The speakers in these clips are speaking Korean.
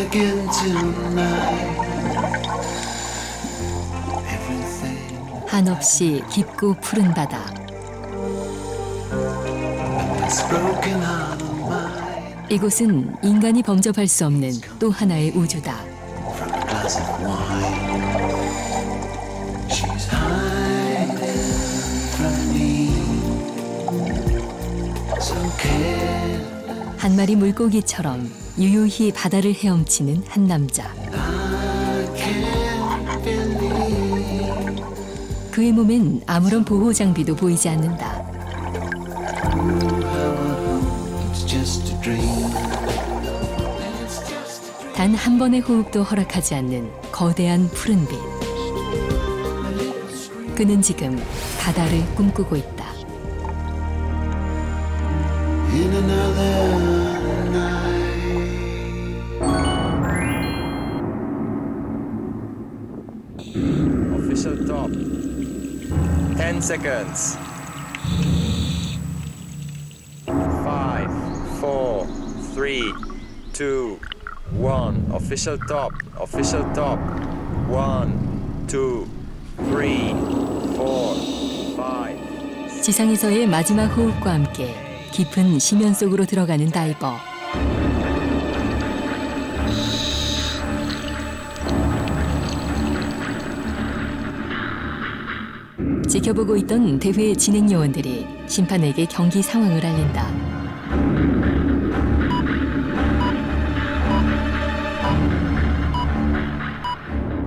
again tonight. 한없이 깊고 푸른 바다. 이곳은 인간이 범접할 수 없는 또 하나의 우주다. 한 마리 물고기처럼 유유히 바다를 헤엄치는 한 남자. 그의 몸엔 아무런 보호 장비도 보이지 않는다. 단 한 번의 호흡도 허락하지 않는 거대한 푸른빛. 그는 지금 바다를 꿈꾸고 있다. Official top. 10 seconds. 5, 4, 3, 2, 1. Official top. Official top. 1, 2, 3, 4, 5. 지상에서의 마지막 호흡과 함께 깊은 심연 속으로 들어가는 다이버. 지켜보고 있던 대회 진행 요원들이 심판에게 경기 상황을 알린다.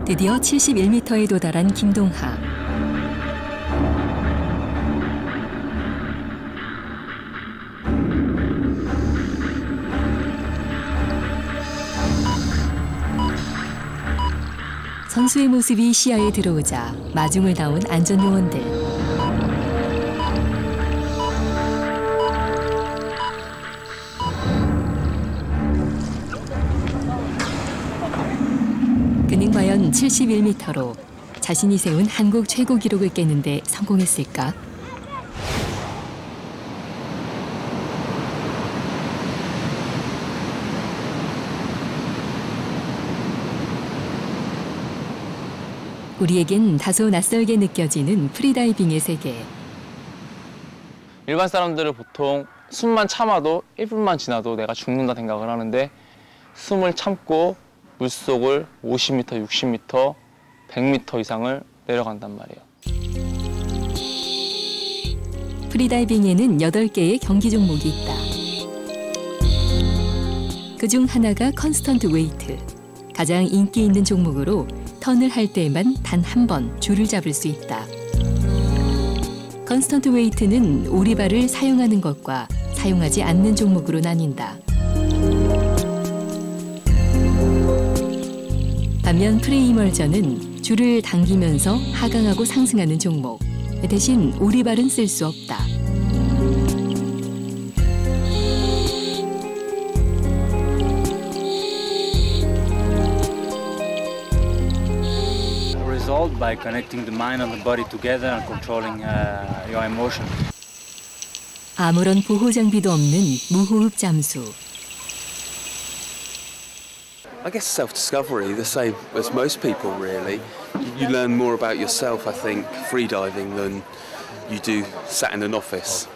드디어 71m에 도달한 김동하. 선수의 모습이 시야에 들어오자 마중을 나온 안전요원들. 그는 과연 71m로 자신이 세운 한국 최고 기록을 깨는데 성공했을까? 우리에겐 다소 낯설게 느껴지는 프리다이빙의 세계. 일반 사람들은 보통 숨만 참아도 1분만 지나도 내가 죽는다 생각을 하는데 숨을 참고 물속을 50m, 60m, 100m 이상을 내려간단 말이에요. 프리다이빙에는 8개의 경기 종목이 있다. 그중 하나가 컨스턴트 웨이트. 가장 인기 있는 종목으로 턴을 할 때에만 단 한 번 줄을 잡을 수 있다. 컨스턴트 웨이트는 오리발을 사용하는 것과 사용하지 않는 종목으로 나뉜다. 반면 프리이멀전은 줄을 당기면서 하강하고 상승하는 종목. 대신 오리발은 쓸 수 없다. By connecting the mind and the body together and controlling your emotion. 아무런 보호 장비도 없는 무호흡 잠수. I guess self-discovery, the same as most people really. You learn more about yourself, I think, freediving than you do sat in an office.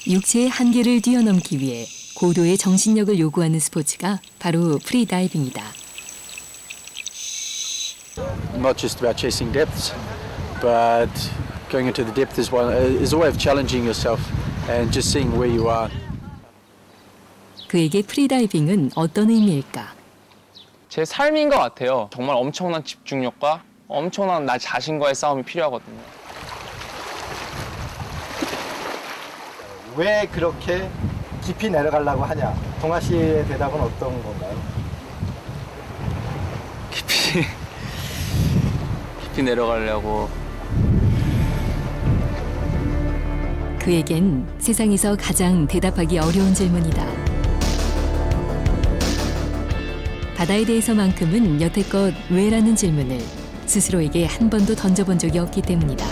육체의 한계를 뛰어넘기 위해 고도의 정신력을 요구하는 스포츠가 바로 프리다이빙이다. Not just about chasing depths, but going into the depth is a way of challenging yourself and just seeing where you are. 그에게 프리다이빙은 어떤 의미일까? 제 삶인 것 같아요. 정말 엄청난 집중력과 엄청난 나 자신과의 싸움이 필요하거든요. 왜 그렇게 깊이 내려가려고 하냐? 동아 씨의 대답은 어떤 건가요? 깊이 내려가려고. 그에겐 세상에서 가장 대답하기 어려운 질문이다. 바다에 대해서만큼은 여태껏 왜라는 질문을 스스로에게 한 번도 던져본 적이 없기 때문이다.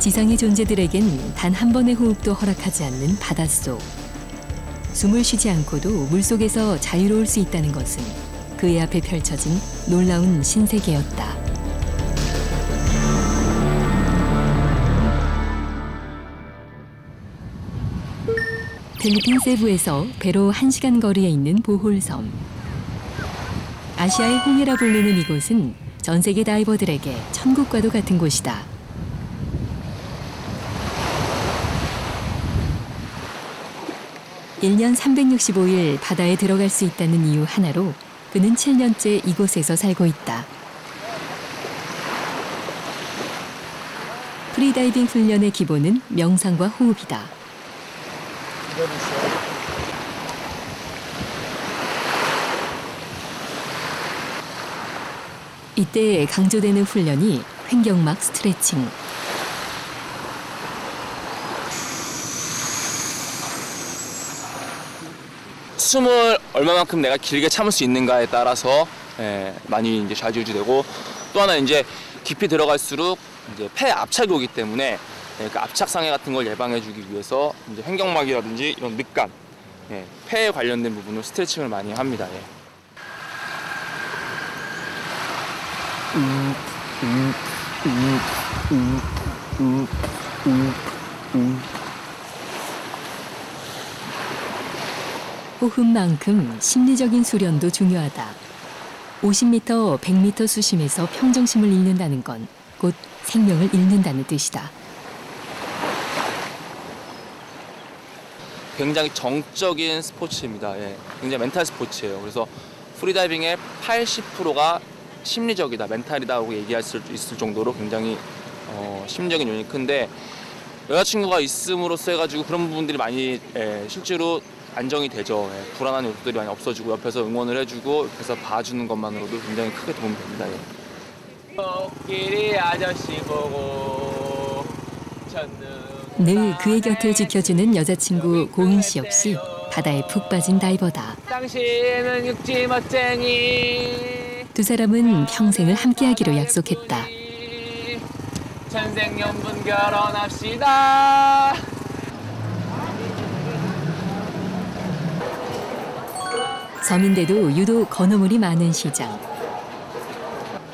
지상의 존재들에겐 단 한 번의 호흡도 허락하지 않는 바닷속. 숨을 쉬지 않고도 물속에서 자유로울 수 있다는 것은 그의 앞에 펼쳐진 놀라운 신세계였다. 필리핀 세부에서 배로 1시간 거리에 있는 보홀섬. 아시아의 홍해라 불리는 이곳은 전 세계 다이버들에게 천국과도 같은 곳이다. (1년 365일) 바다에 들어갈 수 있다는 이유 하나로 그는 7년째 이곳에서 살고 있다. 프리다이빙 훈련의 기본은 명상과 호흡이다. 이때 강조되는 훈련이 횡격막 스트레칭. 숨을 얼마만큼 내가 길게 참을 수 있는가에 따라서 많이 이제 좌지우지되고, 또 하나 이제 깊이 들어갈수록 이제 폐 압착이 오기 때문에 그 압착 상해 같은 걸 예방해주기 위해서 이제 횡격막이라든지 이런 늑간, 폐에 관련된 부분을 스트레칭을 많이 합니다. 호흡만큼 심리적인 수련도 중요하다. 50m, 100m 수심에서 평정심을 잃는다는 건 곧 생명을 잃는다는 뜻이다. 굉장히 정적인 스포츠입니다. 굉장히 멘탈 스포츠예요. 그래서 프리다이빙의 80%가 심리적이다, 멘탈이다라고 얘기할 수 있을 정도로 굉장히 심리적인 요인이 큰데, 여자친구가 있음으로써 해가지고 그런 부분들이 많이 실제로 안정이 되죠. 불안한 요소들이 많이 없어지고, 옆에서 응원을 해주고 옆에서 봐주는 것만으로도 굉장히 크게 도움이 됩니다. 코끼리 아저씨 보고 늘 그의 곁을 지켜주는 여자친구 고은 씨 역시 바다에 푹 빠진 다이버다. 당신은 육지 멋쟁이. 두 사람은 평생을 함께하기로 약속했다. 천생연분 결혼합시다. 섬인데도 유독 건어물이 많은 시장.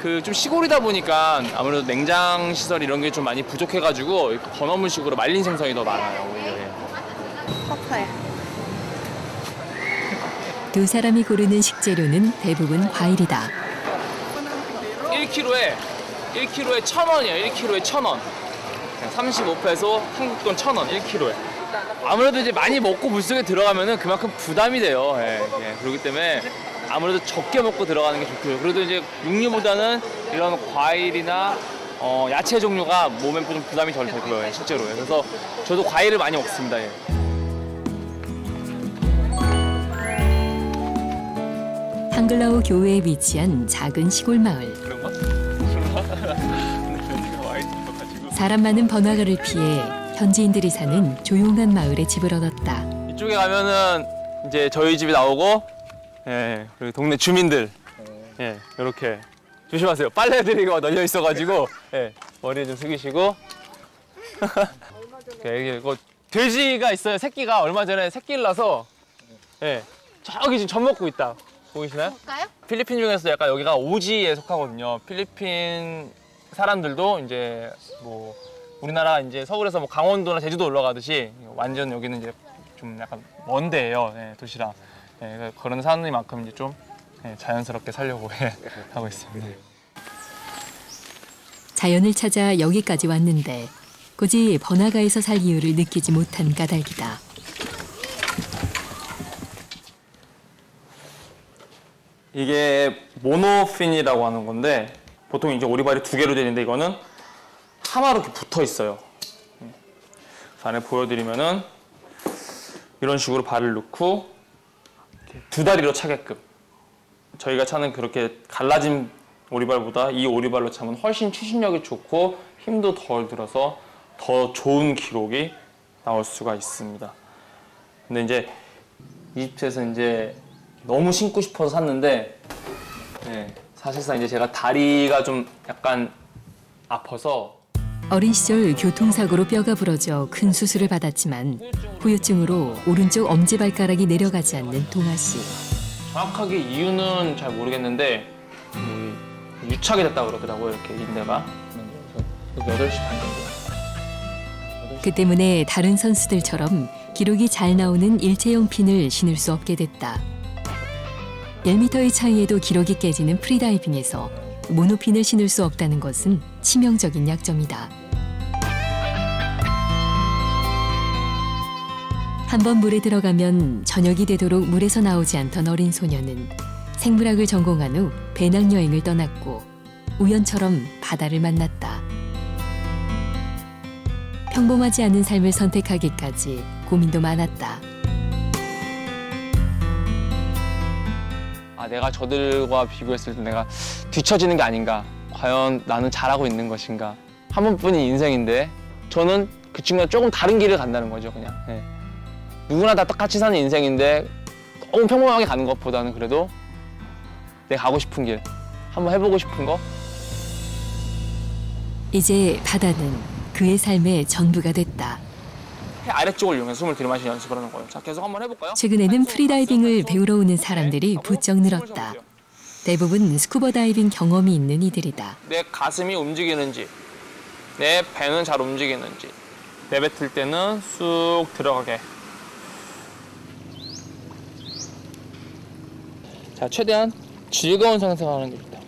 좀 시골이다 보니까 아무래도 냉장 시설 이런 게 좀 많이 부족해가지고 건어물식으로 말린 생선이 더 많아요. 오히려. 커커요. 두 사람이 고르는 식재료는 대부분 과일이다. 1kg에 1,000원이에요. 1kg에 1,000원. 35페소, 한국 돈 1,000원 1kg에. 아무래도 이제 많이 먹고 물속에 들어가면은 그만큼 부담이 돼요. 그렇기 때문에 아무래도 적게 먹고 들어가는 게 좋고요. 그래도 이제 육류보다는 이런 과일이나 야채 종류가 몸에 좀 부담이 덜 되고요, 실제로. 그래서 저도 과일을 많이 먹습니다. 한글라오 교외에 위치한 작은 시골 마을. 그런가? 사람 많은 번화가를 피해 현지인들이 사는 조용한 마을에 집을 얻었다. 이쪽에 가면은 이제 저희 집이 나오고, 그리고 동네 주민들, 이렇게 조심하세요. 빨래들이 널려 있어가지고, 머리 좀 숙이시고. 여기 돼지가 있어요. 새끼가 얼마 전에 새끼를 낳아서, 저기 지금 젖 먹고 있다. 보이시나요? 볼까요? 필리핀 중에서 약간 여기가 오지에 속하거든요. 필리핀 사람들도 이제 뭐 우리나라 이제 서울에서 뭐 강원도나 제주도 올라가듯이 완전 여기는 이제 좀 약간 먼 데예요. 도시라. 그런 사람들만큼 이제 좀 자연스럽게 살려고 하고 있습니다. 자연을 찾아 여기까지 왔는데 굳이 번화가에서 살 이유를 느끼지 못한 까닭이다. 이게 모노핀이라고 하는 건데, 보통 이제 오리발이 2개로 되는데 이거는 하나로 이렇게 붙어 있어요. 안에 보여드리면은 이런 식으로 발을 넣고 두 다리로 차게끔. 저희가 차는 그렇게 갈라진 오리발보다 이 오리발로 차면 훨씬 추진력이 좋고 힘도 덜 들어서 더 좋은 기록이 나올 수가 있습니다. 근데 이제 이집트에서 이제 너무 신고 싶어서 샀는데, 사실상 이제 제가 다리가 좀 약간 아파서 어린 시절 교통사고로 뼈가 부러져 큰 수술을 받았지만 후유증으로 오른쪽 엄지발가락이 내려가지 않는 동아 씨. 정확하게 이유는 잘 모르겠는데 유착이 됐다 그러더라고요. 이렇게 인대가. 8시 반 정도. 그 때문에 다른 선수들처럼 기록이 잘 나오는 일체형 핀을 신을 수 없게 됐다. 1m의 차이에도 기록이 깨지는 프리다이빙에서 모노핀을 신을 수 없다는 것은 치명적인 약점이다. 한번 물에 들어가면 저녁이 되도록 물에서 나오지 않던 어린 소녀는 생물학을 전공한 후 배낭여행을 떠났고 우연처럼 바다를 만났다. 평범하지 않은 삶을 선택하기까지 고민도 많았다. 내가 저들과 비교했을 때 내가 뒤처지는 게 아닌가. 과연 나는 잘하고 있는 것인가. 한 번뿐인 인생인데 저는 그 친구가 조금 다른 길을 간다는 거죠. 그냥. 예. 누구나 다 똑같이 사는 인생인데 너무 평범하게 가는 것보다는 그래도 내가 가고 싶은 길, 한번 해보고 싶은 거. 이제 바다는 그의 삶의 전부가 됐다. 해 아래쪽을 이용해서 숨을 들이마시는 연습을 하는 거예요. 자, 계속 한번 해볼까요? 최근에는 프리다이빙을 배우러 오는 사람들이 부쩍 늘었다. 대부분 스쿠버 다이빙 경험이 있는 이들이다. 내 가슴이 움직이는지, 내 배는 잘 움직이는지, 내뱉을 때는 쑥 들어가게. 자, 최대한 즐거운 상상하는 게 좋다.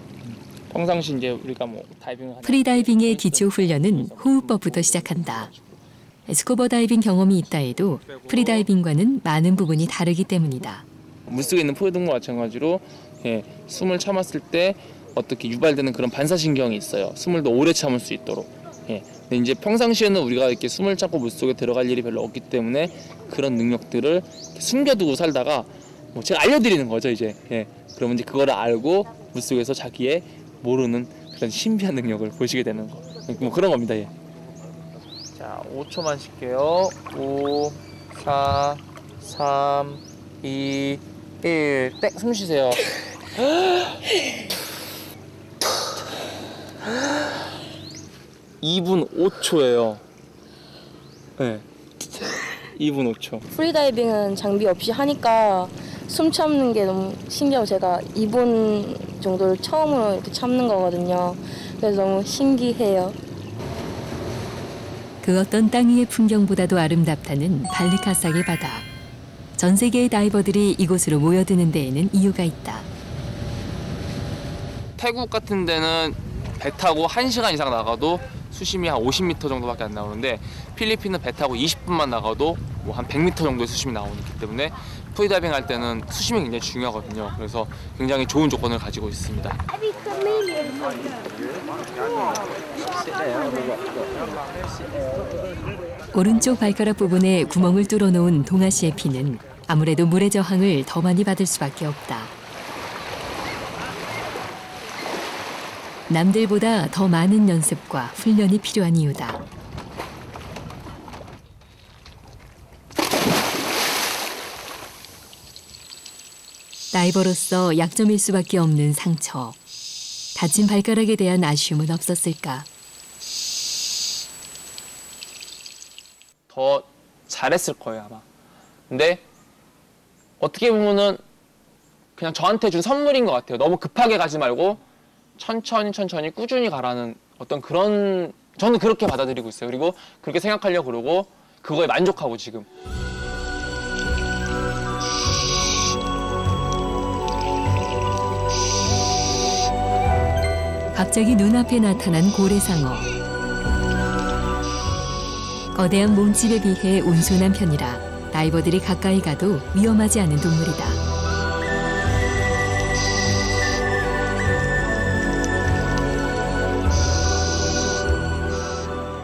평상시 이제 우리가 뭐 다이빙을 하는 프리다이빙의 기초 훈련은 호흡법부터 시작한다. 스쿠버 다이빙 경험이 있다 해도 프리다이빙과는 많은 부분이 다르기 때문이다. 물속에 있는 포유동과 마찬가지로 숨을 참았을 때 어떻게 유발되는 그런 반사신경이 있어요. 숨을 더 오래 참을 수 있도록. 근데 이제 평상시에는 우리가 이렇게 숨을 참고 물속에 들어갈 일이 별로 없기 때문에 그런 능력들을 숨겨두고 살다가 뭐 제가 알려드리는 거죠 이제. 그러면 이제 그거를 알고 물속에서 자기의 모르는 그런 신비한 능력을 보시게 되는 거. 뭐 그런 겁니다. 자, 5초만 쉴게요. 5, 4, 3, 2, 1. 땡! 숨 쉬세요. 2분 5초예요. 네. 2분 5초. 프리다이빙은 장비 없이 하니까 숨 참는 게 너무 신기하고 제가 2분 정도를 처음으로 이렇게 참는 거거든요. 그래서 너무 신기해요. 그 어떤 땅 위의 풍경보다도 아름답다는 발리카삭의 바다. 전 세계의 다이버들이 이곳으로 모여드는 데에는 이유가 있다. 태국 같은 데는 배 타고 1시간 이상 나가도 수심이 한 50m 정도밖에 안 나오는데 필리핀은 배 타고 20분만 나가도 뭐 한 100m 정도의 수심이 나오기 때문에 프리다이빙 할 때는 수심이 굉장히 중요하거든요. 그래서 굉장히 좋은 조건을 가지고 있습니다. 오른쪽 발가락 부분에 구멍을 뚫어놓은 동아 씨의 피는 아무래도 물의 저항을 더 많이 받을 수밖에 없다. 남들보다 더 많은 연습과 훈련이 필요한 이유다. 다이버로서 약점일 수밖에 없는 상처. 다친 발가락에 대한 아쉬움은 없었을까? 더 잘했을 거예요 아마. 근데 어떻게 보면은 그냥 저한테 준 선물인 것 같아요. 너무 급하게 가지 말고 천천히 꾸준히 가라는 어떤 그런, 저는 그렇게 받아들이고 있어요. 그리고 그렇게 생각하려고 그러고 그거에 만족하고 지금. 갑자기 눈앞에 나타난 고래상어. 거대한 몸집에 비해 온순한 편이라 다이버들이 가까이 가도 위험하지 않은 동물이다.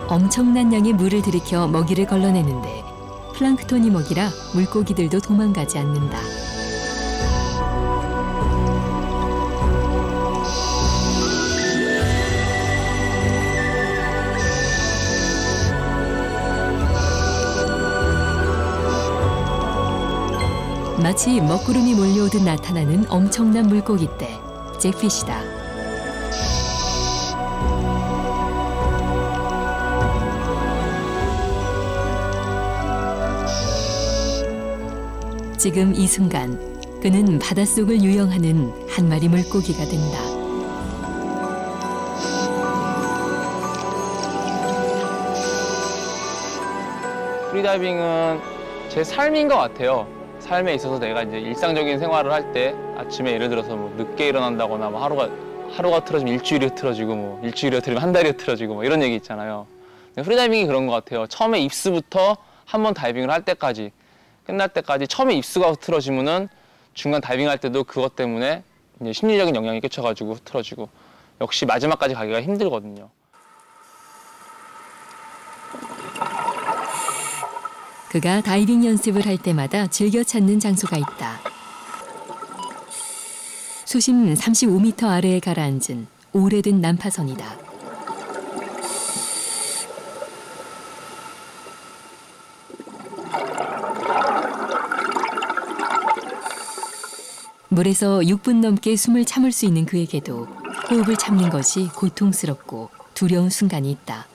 엄청난 양의 물을 들이켜 먹이를 걸러내는데 플랑크톤이 먹이라 물고기들도 도망가지 않는다. 마치 먹구름이 몰려오듯 나타나는 엄청난 물고기떼, 잭피시다. 지금 이 순간 그는 바닷속을 유영하는 한 마리 물고기가 된다. 프리다이빙은 제 삶인 것 같아요. 삶에 있어서 내가 이제 일상적인 생활을 할 때 아침에 예를 들어서 뭐 늦게 일어난다거나 뭐 하루가 틀어지면 일주일이 흐트러지고 뭐 일주일이 흐트러지면 한 달이 흐트러지고 뭐 이런 얘기 있잖아요. 프리다이빙이 그런 것 같아요. 처음에 입수부터 한 번 다이빙을 할 때까지 끝날 때까지 처음에 입수가 흐트러지면은 중간 다이빙할 때도 그것 때문에 이제 심리적인 영향이 끼쳐가지고 흐트러지고 역시 마지막까지 가기가 힘들거든요. 그가 다이빙 연습을 할 때마다 즐겨 찾는 장소가 있다. 수심 35m 아래에 가라앉은 오래된 난파선이다. 물에서 6분 넘게 숨을 참을 수 있는 그에게도 호흡을 참는 것이 고통스럽고 두려운 순간이 있다.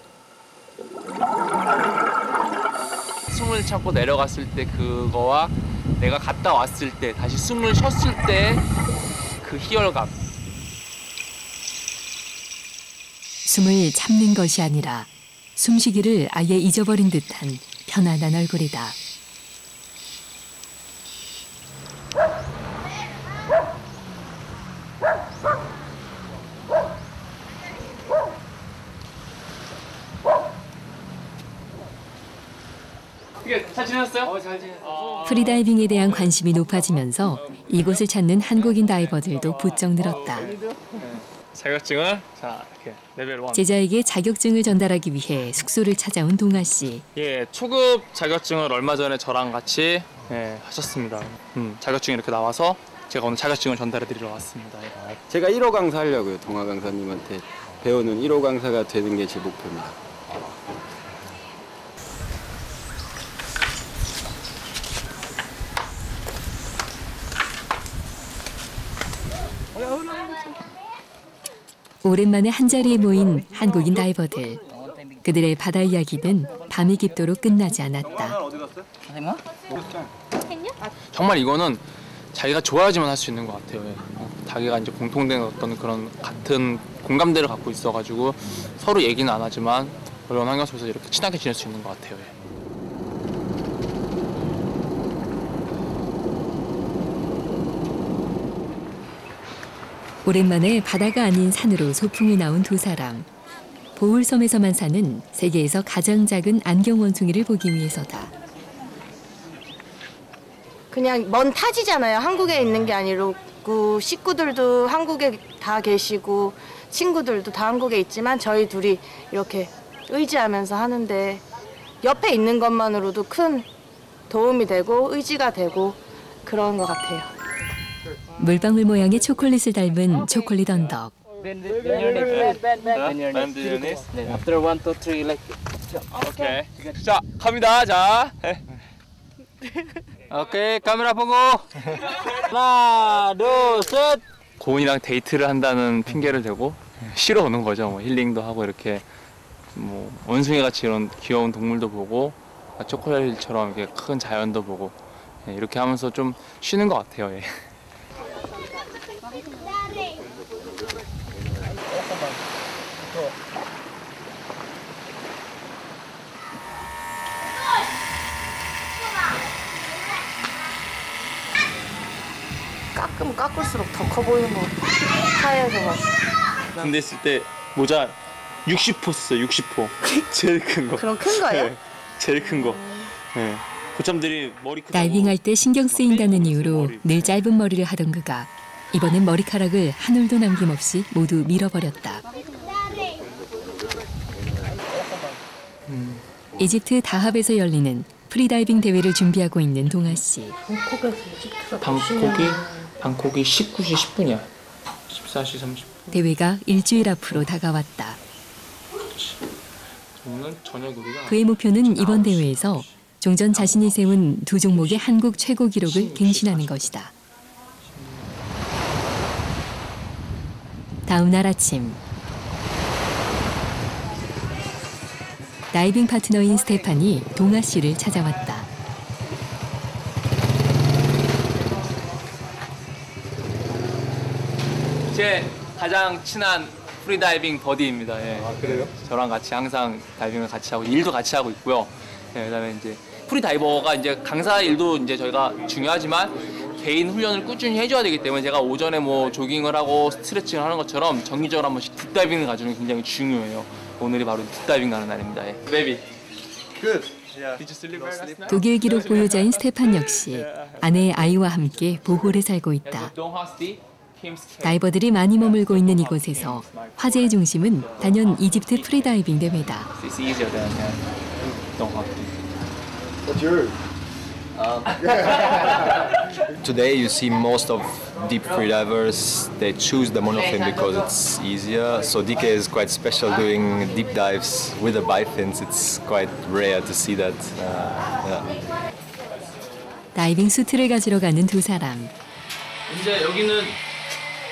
숨을 참고 내려갔을 때 그거와 내가 갔다 왔을 때 다시 숨을 쉬었을 때 그 희열감. 숨을 참는 것이 아니라 숨쉬기를 아예 잊어버린 듯한 편안한 얼굴이다. 잘 지내셨어요? 잘 지냈어요. 프리다이빙에 대한 관심이 높아지면서 이곳을 찾는 한국인 다이버들도 부쩍 늘었다. 자격증을 자 이렇게 레벨 1. 제자에게 자격증을 전달하기 위해 숙소를 찾아온 동아 씨. 예, 초급 자격증을 얼마 전에 저랑 같이 하셨습니다. 자격증이 이렇게 나와서 제가 오늘 자격증을 전달해 드리러 왔습니다. 예. 제가 1호 강사 하려고요. 동아 강사님한테 배우는 1호 강사가 되는 게 제 목표입니다. 오랜만에 한자리에 모인 한국인 다이버들. 그들의 바다 이야기는 밤이 깊도록 끝나지 않았다. 정말 이거는 자기가 좋아야지만 할 수 있는 것 같아요. 예. 자기가 이제 공통된 어떤 그런 같은 공감대를 갖고 있어가지고 서로 얘기는 안 하지만 어려운 환경 속에서 이렇게 친하게 지낼 수 있는 것 같아요. 예. 오랜만에 바다가 아닌 산으로 소풍이 나온 두 사람. 보울섬에서만 사는 세계에서 가장 작은 안경 원숭이를 보기 위해서다. 그냥 먼 타지잖아요. 한국에 있는 게 아니고 식구들도 한국에 다 계시고 친구들도 다 한국에 있지만 저희 둘이 이렇게 의지하면서 하는데 옆에 있는 것만으로도 큰 도움이 되고 의지가 되고 그런 것 같아요. 물방울 모양의 초콜릿을 닮은 초콜릿 언덕. After 1, 2, 3, like. 오케이. 자, 갑니다. 자. 오케이, 카메라 보고. 하나, 둘, 셋. 고은이랑 데이트를 한다는 핑계를 대고 쉬러 오는 거죠. 뭐 힐링도 하고 이렇게 뭐 원숭이 같이 이런 귀여운 동물도 보고 초콜릿처럼 이렇게 큰 자연도 보고 이렇게 하면서 좀 쉬는 것 같아요. 예. 깎으면 깎을수록 더 커 보이는 거 차에서 막. 군대 있을 때 모자 60호 썼어요. 60호. 제일 큰 거. 그럼 큰 거예요? 네, 제일 큰 거. 네. 고참들이 머리 크다고 다이빙할 때 신경 쓰인다는 이유로 늘 짧은 머리를 하던 그가 이번엔 머리카락을 한 올도 남김없이 모두 밀어버렸다. 이집트 다합에서 열리는 프리다이빙 대회를 준비하고 있는 동아 씨. 방콕이 19시 10분이야. 14시 30분. 대회가 일주일 앞으로 다가왔다. 오늘 저녁 우리가 그의 목표는 이번 대회에서 종전 자신이 세운 두 종목의 한국 최고 기록을 갱신하는 것이다. 다음 날 아침. 다이빙 파트너인 스테판이 동아 씨를 찾아왔다. 제 가장 친한 프리다이빙 버디입니다. 예. 아, 그래요? 저랑 같이 항상 다이빙을 같이 하고 일도 같이 하고 있고요. 예, 그다음에 이제 프리다이버가 이제 강사 일도 이제 저희가 중요하지만 개인 훈련을 꾸준히 해줘야 되기 때문에 제가 오전에 뭐 조깅을 하고 스트레칭을 하는 것처럼 정기적으로 한 번씩 딥다이빙을 가주는 게 굉장히 중요해요. 오늘이 바로 딥다이빙 가는 날입니다. 예. Baby. Good. 독일 기록 보유자인 스테판 역시 아내의 아이와 함께 보홀에 살고 있다. 다이버들이 많이 머물고 있는 이곳에서 화제의 중심은 단연 이집트 프리다이빙 대회다. Today you see most of deep freedivers, they choose the monofin because it's easier. So DK is quite special doing deep dives with the bifins. It's quite rare to see that. 다이빙 수트를 가지러 가는 두 사람. 이제 여기는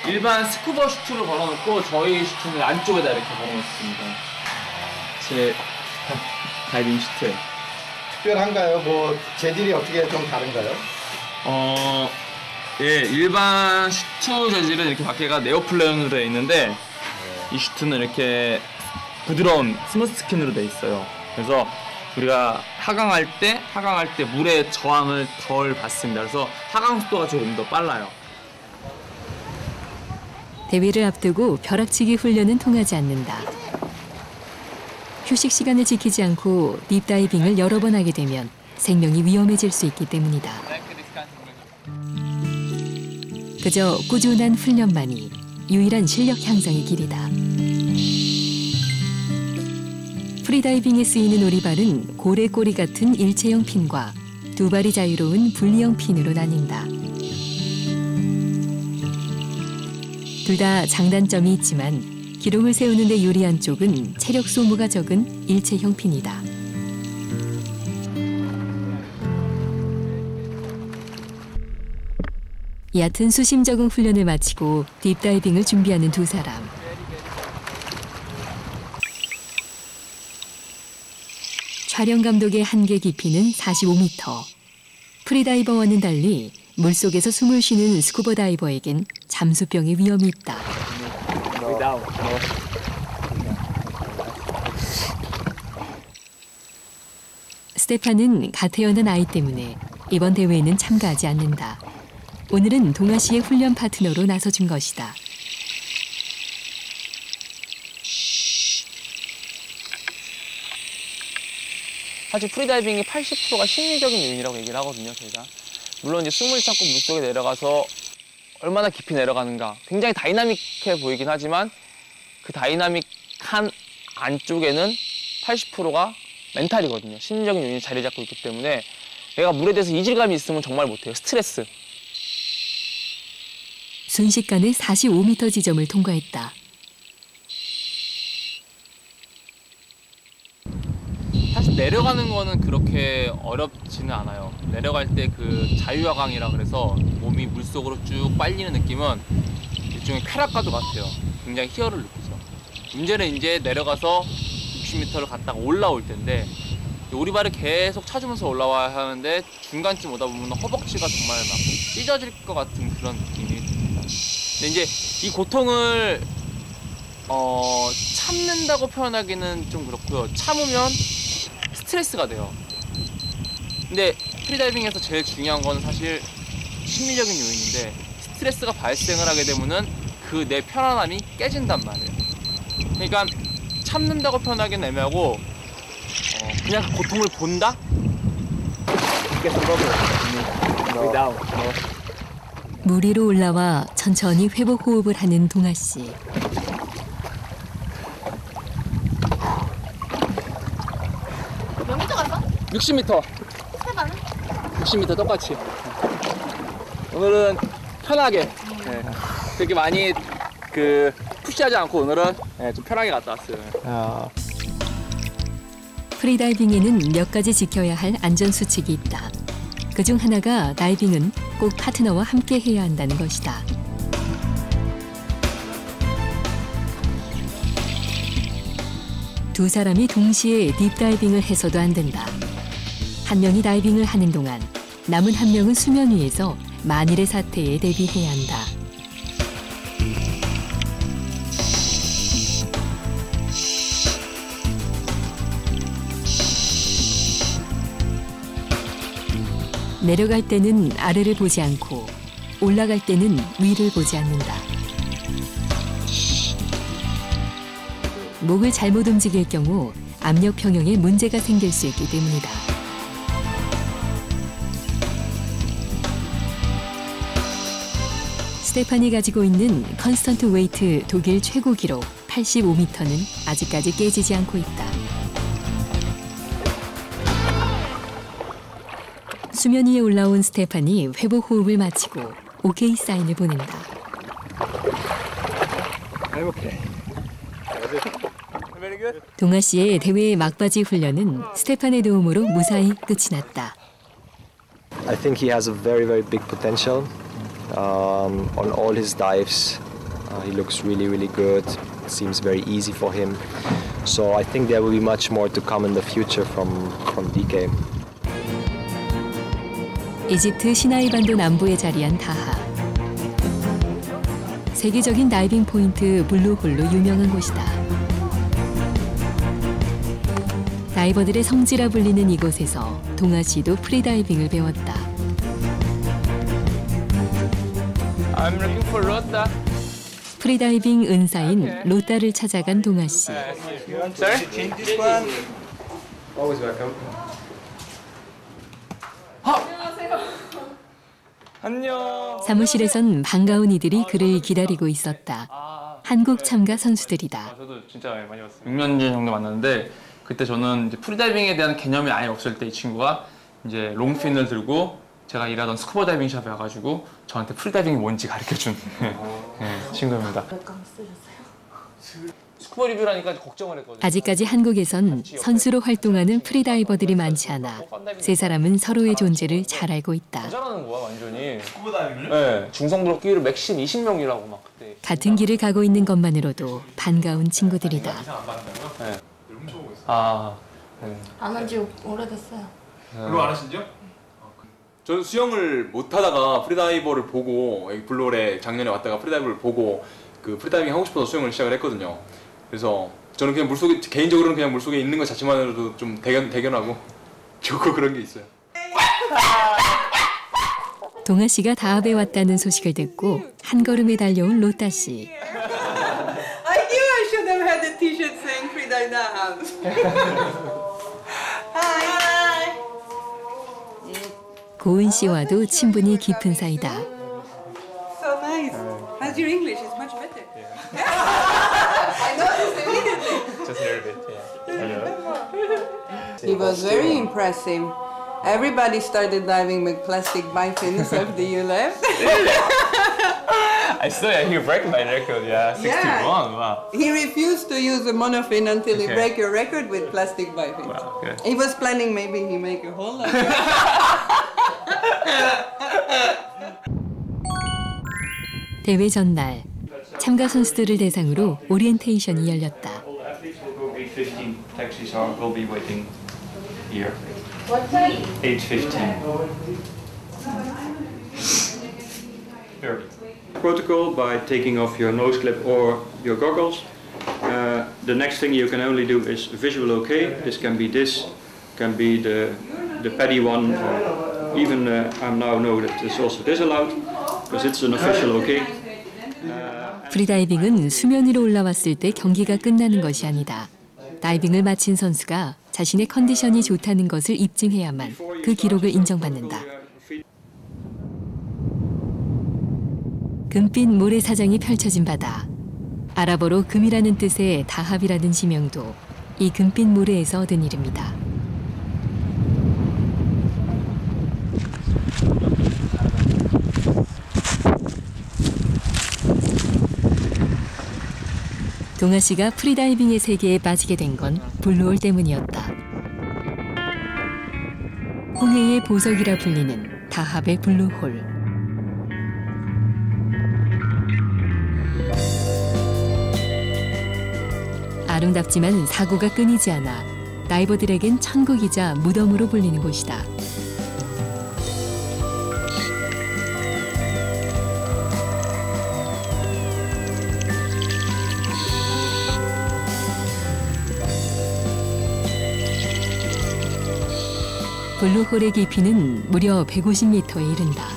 일반 스쿠버 슈트를 걸어놓고 저희 슈트는 안쪽에다 이렇게 걸어놓습니다. 제 다이빙 슈트. 특별한가요? 뭐 재질이 어떻게 좀 다른가요? 예, 일반 슈트 재질은 이렇게 밖에가 네오플레온으로 되어 있는데 이 슈트는 이렇게 부드러운 스무스 스킨으로 되어 있어요. 그래서 우리가 하강할 때 물의 저항을 덜 받습니다. 그래서 하강 속도가 조금 더 빨라요. 대회를 앞두고 벼락치기 훈련은 통하지 않는다. 휴식 시간을 지키지 않고 딥다이빙을 여러 번 하게 되면 생명이 위험해질 수 있기 때문이다. 그저 꾸준한 훈련만이 유일한 실력 향상의 길이다. 프리다이빙에 쓰이는 오리발은 고래꼬리 같은 일체형 핀과 두 발이 자유로운 분리형 핀으로 나뉜다. 둘 다 장단점이 있지만 기록을 세우는 데 유리한 쪽은 체력 소모가 적은 일체형 핀이다. 얕은 수심 적응 훈련을 마치고 딥다이빙을 준비하는 두 사람. 촬영 감독의 한계 깊이는 45m. 프리다이버와는 달리 물속에서 숨을 쉬는 스쿠버 다이버에겐 잠수병의 위험이 있다. 스테판은 갓 태어난 아이 때문에 이번 대회에는 참가하지 않는다. 오늘은 동아 씨의 훈련 파트너로 나서준 것이다. 사실 프리다이빙이 80%가 심리적인 요인이라고 얘기를 하거든요, 저희가. 물론 이제 숨을 참고 물속에 내려가서 얼마나 깊이 내려가는가 굉장히 다이나믹해 보이긴 하지만 그 다이나믹한 안쪽에는 80%가 멘탈이거든요. 심리적인 요인이 자리 잡고 있기 때문에 내가 물에 대해서 이질감이 있으면 정말 못해요. 스트레스. 순식간에 45m 지점을 통과했다. 사실 내려가는 거는 그렇게 어렵지는 않아요. 내려갈 때 그 자유하강이라 그래서 몸이 물속으로 쭉 빨리는 느낌은 일종의 쾌락과도 같아요. 굉장히 희열을 느끼죠. 문제는 이제 내려가서 60m를 갔다가 올라올 텐데 오리발을 계속 찾으면서 올라와야 하는데 중간쯤 오다 보면 허벅지가 정말 막 찢어질 것 같은 그런 느낌이 듭니다. 근데 이제 이 고통을 참는다고 표현하기는 좀 그렇고요. 참으면 스트레스가 돼요. 근데 프리다이빙에서 제일 중요한 건 사실 심리적인 요인인데 스트레스가 발생을 하게 되면은 그 내 편안함이 깨진단 말이에요. 그러니까 참는다고 표현하기는 애매하고 그냥 그 고통을 본다? 물 위로 올라와 천천히 회복 호흡을 하는 동아 씨. 몇 미터 갔어? 60m. 해봐는? 60m 똑같이. 오늘은 편하게. 네. 그렇게 많이 푸시하지 않고 오늘은 좀 편하게 갔다 왔어요. 프리다이빙에는 몇 가지 지켜야 할 안전 수칙이 있다. 그중 하나가 다이빙은 꼭 파트너와 함께 해야 한다는 것이다. 두 사람이 동시에 딥다이빙을 해서도 안 된다. 한 명이 다이빙을 하는 동안 남은 한 명은 수면 위에서 만일의 사태에 대비해야 한다. 내려갈 때는 아래를 보지 않고 올라갈 때는 위를 보지 않는다. 목을 잘못 움직일 경우 압력 평형에 문제가 생길 수 있기 때문이다. 스테판이 가지고 있는 컨스턴트 웨이트 독일 최고 기록 85m는 아직까지 깨지지 않고 있다. 수면 위에 올라온 스테판이 회복 호흡을 마치고 오케이 사인을 보낸다. 동아 씨의 대회 막바지 훈련은 스테판의 도움으로 무사히 끝이 났다. I think he has a very big potential on all his dives. He looks really good. It seems very easy for him. So I think there will be much more to come in the future from DK. 이집트 시나이 반도 남부에 자리한 다하. 세계적인 다이빙 포인트 블루홀로 유명한 곳이다. 다이버들의 성지라 불리는 이곳에서 동아 씨도 프리다이빙을 배웠다. I'm looking for Rota. 프리다이빙 은사인 로따를 찾아간 동아 씨. Sorry? This one. Always welcome. 안녕. 사무실에선 반가운 이들이 그를 기다리고 있었다. 한국 참가 선수들이다. 저도 진짜 많이 왔어요. 6년 정도 만났는데 그때 저는 이제 프리다이빙에 대한 개념이 아예 없을 때 이 친구가 이제 롱핀을 들고 제가 일하던 스쿠버 다이빙 샵에 와가지고 저한테 프리다이빙이 뭔지 가르쳐준 친구입니다. 스쿠버 리뷰라니까 걱정을 했거든요. 아직까지 한국에선 선수로 활동하는 프리다이버들이 많지 않아 세 사람은 서로의 존재를 잘 알고 있다. 잘하는 거야 완전히. 스쿠버 다이빙을? 네. 중성들 끼를 맥심 20명이라고 막 그때. 같은 길을 가고 있는 것만으로도 반가운 친구들이다. 네. 아. 네. 안 한 지 오래됐어요. 별로 안 하신지요? 저는 수영을 못 하다가 프리다이버를 보고 여기 블루홀에 작년에 왔다가 프리다이버를 보고 그 프리다이빙 하고 싶어서 수영을 시작을 했거든요. 그래서 저는 그냥 물속에 개인적으로는 그냥 물속에 있는 것 자체만으로도 좀 대견하고 좋고 그런 게 있어요. 동아 씨가 다합에 왔다는 소식을 듣고 한 걸음에 달려온 로따 씨. I knew I should have had a T-shirt saying Frida Dahab. Hi. 고은 씨와도 친분이 깊은 사이다. So nice. How's your English? It's much better. I noticed immediately. Just a little bit, yeah. He was very impressive. Everybody started diving with plastic bifins after you left. I still he break my record, yeah, 61. Yeah. Wow. He refused to use a monofin until he Okay. break your record with plastic bifins. Wow, good. He was planning maybe he make a whole lot. 대회 전날 참가 선수들을 대상으로 오리엔테이션이 열렸다. Taxis will be waiting here. What time? 8:15. Here. Protocol by taking off your nose clip or your goggles. The next thing you can only do is visual okay. This can be the paddy one, or even I now know that it's also disallowed because it's an official okay. 프리다이빙은 수면 위로 올라왔을 때 경기가 끝나는 것이 아니다. 다이빙을 마친 선수가 자신의 컨디션이 좋다는 것을 입증해야만 그 기록을 인정받는다. 금빛 모래사장이 펼쳐진 바다. 아랍어로 금이라는 뜻의 다합이라는 지명도 이 금빛 모래에서 얻은 이름이다. 동아 씨가 프리다이빙의 세계에 빠지게 된 건 블루홀 때문이었다. 홍해의 보석이라 불리는 다합의 블루홀. 아름답지만 사고가 끊이지 않아 다이버들에겐 천국이자 무덤으로 불리는 곳이다. 블루홀의 깊이는 무려 150m에 이른다.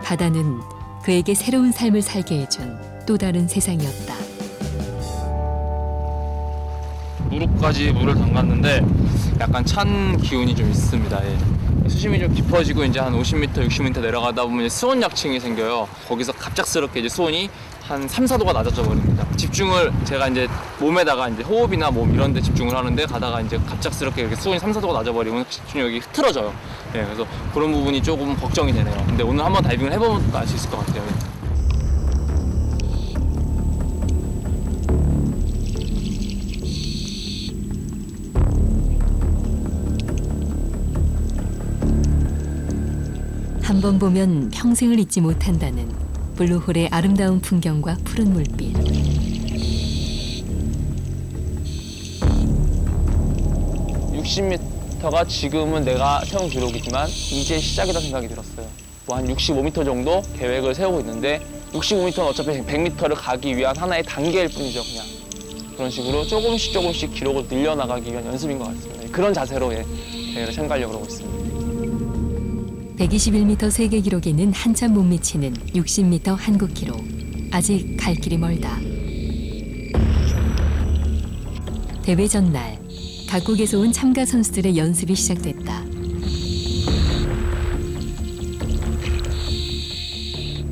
바다는 그에게 새로운 삶을 살게 해준 또 다른 세상이었다. 무릎까지 물을 담갔는데 약간 찬 기운이 좀 있습니다. 예. 수심이 좀 깊어지고 이제 한 50m, 60m 내려가다 보면 수온 약층이 생겨요. 거기서 갑작스럽게 이제 수온이 한 3, 4도가 낮아져 버립니다. 집중을 제가 이제 몸에다가 이제 호흡이나 몸 이런 데 집중을 하는데 가다가 이제 갑작스럽게 이렇게 수온이 3, 4도가 낮아 버리면 집중력이 흐트러져요. 예, 그래서 그런 부분이 조금 걱정이 되네요. 근데 오늘 한번 다이빙을 해보면 알 수 있을 것 같아요. 예. 한 번 보면 평생을 잊지 못한다는 블루홀의 아름다운 풍경과 푸른 물빛. (60m가) 지금은 내가 세운 기록이지만 이제 시작이다 생각이 들었어요. 뭐 한 65m 정도 계획을 세우고 있는데 65m는 어차피 100m를 가기 위한 하나의 단계일 뿐이죠. 그냥 그런 식으로 조금씩 기록을 늘려나가기 위한 연습인 것 같습니다. 그런 자세로 대회를 참가하려고 그러고 있습니다. 121m 세계 기록에는 한참 못 미치는 60m 한국 기록. 아직 갈 길이 멀다. 대회 전날 각국에서 온 참가 선수들의 연습이 시작됐다.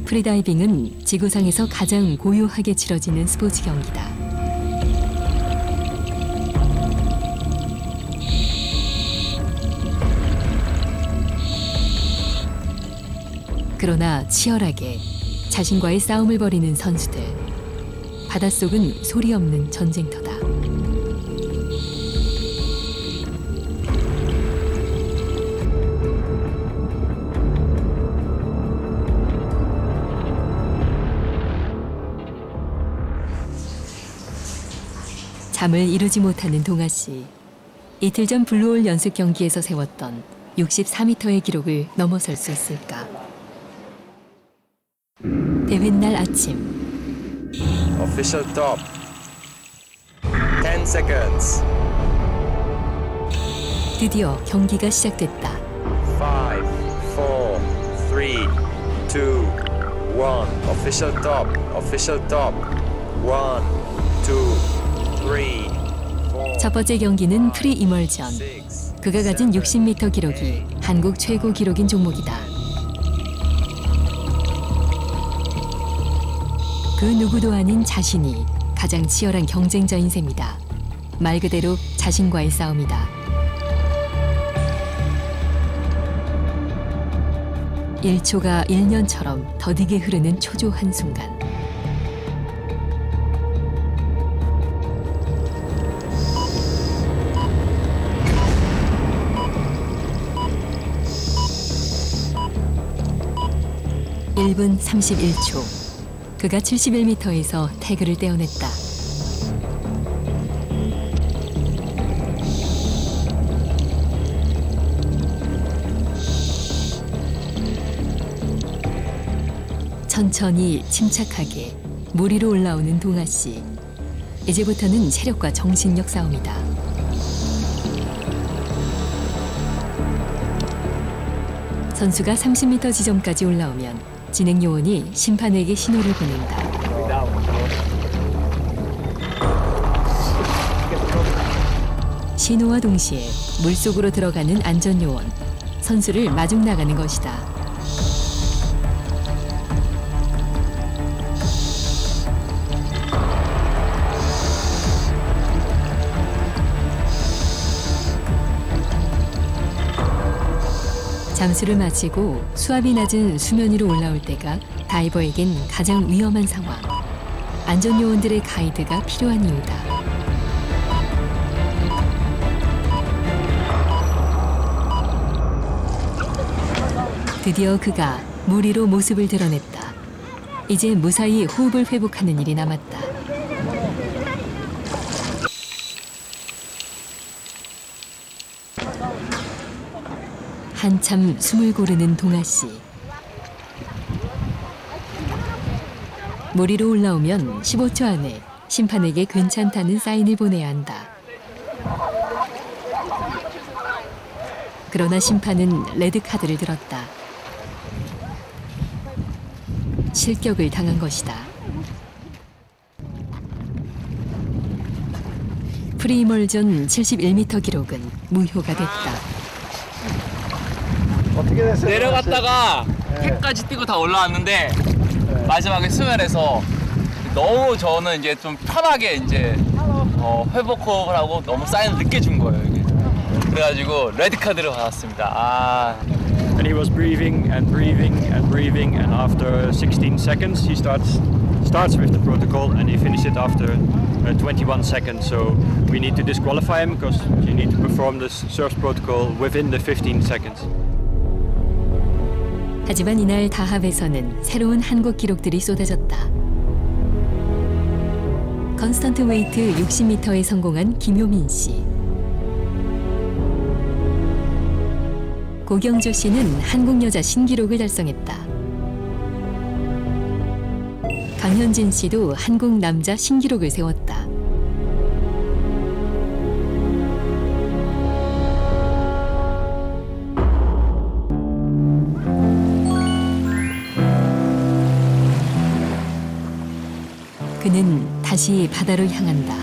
프리다이빙은 지구상에서 가장 고요하게 치러지는 스포츠 경기다. 그러나 치열하게 자신과의 싸움을 벌이는 선수들. 바닷속은 소리 없는 전쟁터다. 잠을 이루지 못하는 동아 씨. 이틀 전 블루홀 연습 경기에서 세웠던 64m의 기록을 넘어설 수 있을까? 대회날 아침. Official top. 10 seconds. 드디어 경기가 시작됐다. 5, 4, 3, 2, 1. Official top. Official top. 1, 2, 3, 4. 첫 번째 경기는 프리 이멀전. 그가 가진 60m 기록이 한국 최고 기록인 종목이다. 그 누구도 아닌 자신이 가장 치열한 경쟁자인 셈이다. 말 그대로 자신과의 싸움이다. 1초가 1년처럼 더디게 흐르는 초조한 순간. (1분 31초) 그가 71m에서 태그를 떼어냈다. 천천히 침착하게 물 위로 올라오는 동아 씨. 이제부터는 체력과 정신력 싸움이다. 선수가 30m 지점까지 올라오면 진행 요원이 심판에게 신호를 보낸다. 신호와 동시에 물속으로 들어가는 안전 요원, 선수를 마중 나가는 것이다. 잠수를 마치고 수압이 낮은 수면 위로 올라올 때가 다이버에겐 가장 위험한 상황. 안전요원들의 가이드가 필요한 이유다. 드디어 그가 물 위로 모습을 드러냈다. 이제 무사히 호흡을 회복하는 일이 남았다. 한참 숨을 고르는 동아 씨. 모리로 올라오면 15초 안에 심판에게 괜찮다는 사인을 보내야 한다. 그러나 심판은 레드카드를 들었다. 실격을 당한 것이다. 프리이멀전 71m 기록은 무효가 됐다. 어떻게 됐어요? 내려갔다가 해까지 뛰고 다 올라왔는데 마지막에 수면에서 너무 저는 이제 좀 편하게 이제 회복호흡을 하고 너무 사인을 늦게 준 거예요. 이게. 그래가지고 레드 카드를 받았습니다. And he was breathing and breathing and breathing, and after 16 seconds he starts with the protocol, and he finished it after 21 seconds. So we need to disqualify him because you need to perform this surf protocol within the 15 seconds. 하지만 이날 다합에서는 새로운 한국 기록들이 쏟아졌다. 컨스턴트 웨이트 60m에 성공한 김효민 씨. 고경조 씨는 한국 여자 신기록을 달성했다. 강현진 씨도 한국 남자 신기록을 세웠다. 그는 다시 바다로 향한다.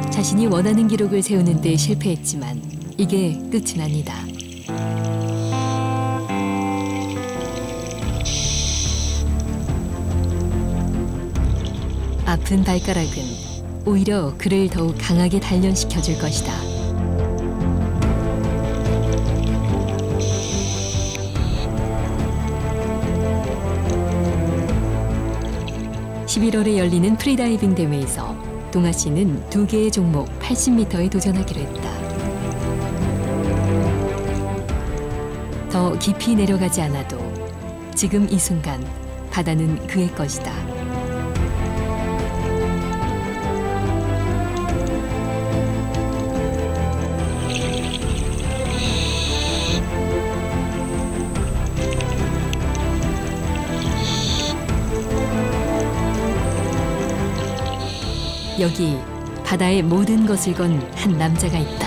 자신이 원하는 기록을 세우는 데 실패했지만 이게 끝은 아니다. 아픈 발가락은 오히려 그를 더욱 강하게 단련시켜 줄 것이다. (11월에) 열리는 프리다이빙 대회에서 동아 씨는 2개의 종목 80m에 도전하기로 했다. 더 깊이 내려가지 않아도 지금 이 순간 바다는 그의 것이다. 여기 바다의 모든 것을 건 한 남자가 있다.